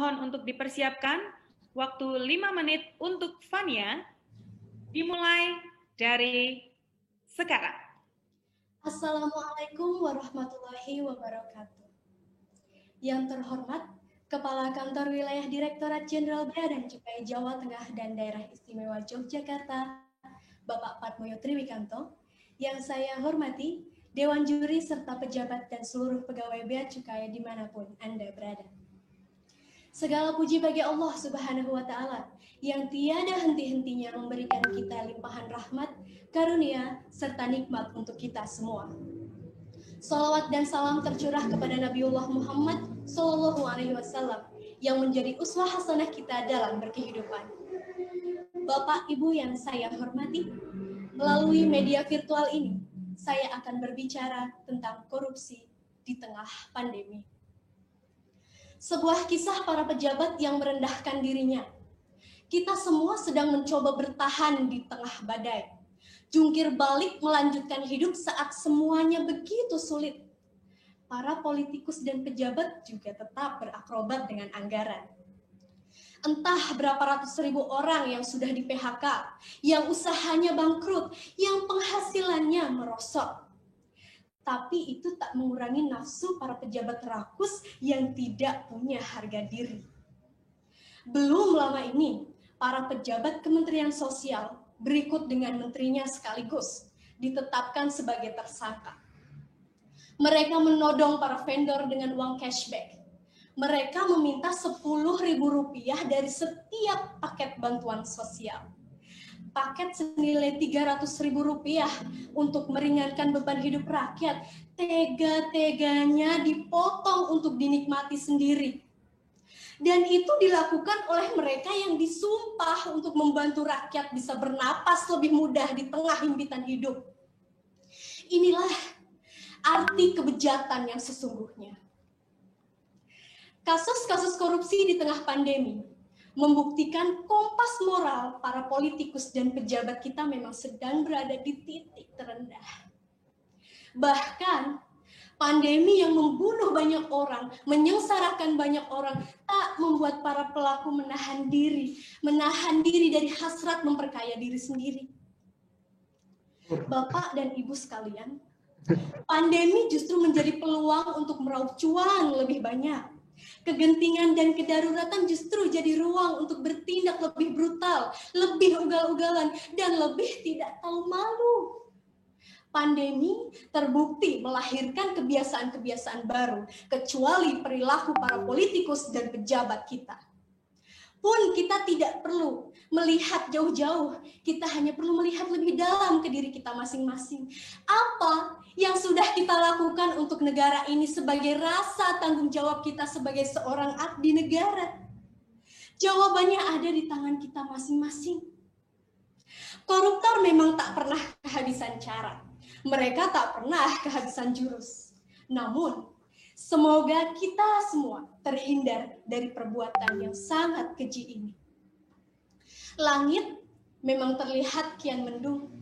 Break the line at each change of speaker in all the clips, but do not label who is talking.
Mohon untuk dipersiapkan waktu 5 menit untuk Fania, dimulai dari sekarang.
Assalamualaikum warahmatullahi wabarakatuh. Yang terhormat, Kepala Kantor Wilayah Direktorat Jenderal Bea dan Cukai Jawa Tengah dan Daerah Istimewa Yogyakarta, Bapak Patmoyo Triwikanto, yang saya hormati, Dewan Juri serta pejabat dan seluruh pegawai Bea Cukai dimanapun Anda berada. Segala puji bagi Allah Subhanahu wa Ta'ala yang tiada henti-hentinya memberikan kita limpahan rahmat, karunia, serta nikmat untuk kita semua. Salawat dan salam tercurah kepada Nabiullah Muhammad Sallallahu Alaihi Wasallam yang menjadi uswah hasanah kita dalam berkehidupan. Bapak Ibu yang saya hormati, melalui media virtual ini, saya akan berbicara tentang korupsi di tengah pandemi. Sebuah kisah para pejabat yang merendahkan dirinya. Kita semua sedang mencoba bertahan di tengah badai. Jungkir balik melanjutkan hidup saat semuanya begitu sulit. Para politikus dan pejabat juga tetap berakrobat dengan anggaran. Entah berapa ratus ribu orang yang sudah di PHK, yang usahanya bangkrut, yang penghasilannya merosot. Tapi itu tak mengurangi nafsu para pejabat rakus yang tidak punya harga diri. Belum lama ini, para pejabat Kementerian Sosial berikut dengan menterinya sekaligus ditetapkan sebagai tersangka. Mereka menodong para vendor dengan uang cashback. Mereka meminta Rp10.000 dari setiap paket bantuan sosial. Paket senilai Rp300.000 untuk meringankan beban hidup rakyat, tega-teganya dipotong untuk dinikmati sendiri. Dan itu dilakukan oleh mereka yang disumpah untuk membantu rakyat bisa bernapas lebih mudah di tengah himpitan hidup. Inilah arti kebejatan yang sesungguhnya. Kasus-kasus korupsi di tengah pandemi membuktikan kompas moral para politikus dan pejabat kita memang sedang berada di titik terendah. Bahkan pandemi yang membunuh banyak orang, menyengsarakan banyak orang, tak membuat para pelaku menahan diri dari hasrat memperkaya diri sendiri. Bapak dan Ibu sekalian, pandemi justru menjadi peluang untuk meraup cuan lebih banyak. Kegentingan dan kedaruratan justru jadi ruang untuk bertindak lebih brutal, lebih ugal-ugalan, dan lebih tidak tahu malu. Pandemi terbukti melahirkan kebiasaan-kebiasaan baru, kecuali perilaku para politikus dan pejabat kita. Pun kita tidak perlu melihat jauh-jauh, kita hanya perlu melihat lebih dalam ke diri kita masing-masing. Apa yang sudah kita lakukan untuk negara ini sebagai rasa tanggung jawab kita sebagai seorang abdi negara? Jawabannya ada di tangan kita masing-masing. Koruptor memang tak pernah kehabisan cara. Mereka tak pernah kehabisan jurus. Namun, semoga kita semua terhindar dari perbuatan yang sangat keji ini. Langit memang terlihat kian mendung.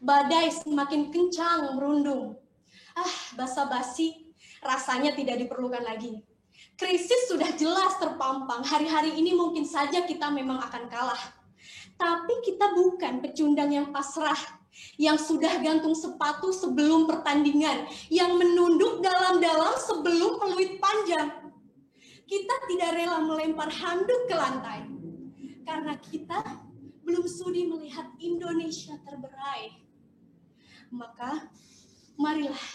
Badai semakin kencang merundung. Basa-basi rasanya tidak diperlukan lagi. Krisis sudah jelas terpampang. Hari-hari ini mungkin saja kita memang akan kalah. Tapi kita bukan pecundang yang pasrah, yang sudah gantung sepatu sebelum pertandingan, yang menunduk dalam-dalam sebelum peluit panjang. Kita tidak rela melempar handuk ke lantai, karena kita belum sudi melihat Indonesia terberai. Maka, marilah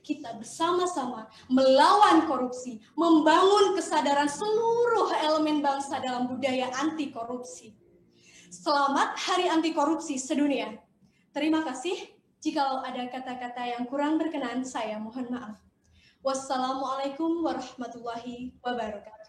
kita bersama-sama melawan korupsi, membangun kesadaran seluruh elemen bangsa dalam budaya anti korupsi. Selamat Hari Anti Korupsi Sedunia. Terima kasih. Jikalau ada kata-kata yang kurang berkenan, saya mohon maaf. Wassalamualaikum warahmatullahi wabarakatuh.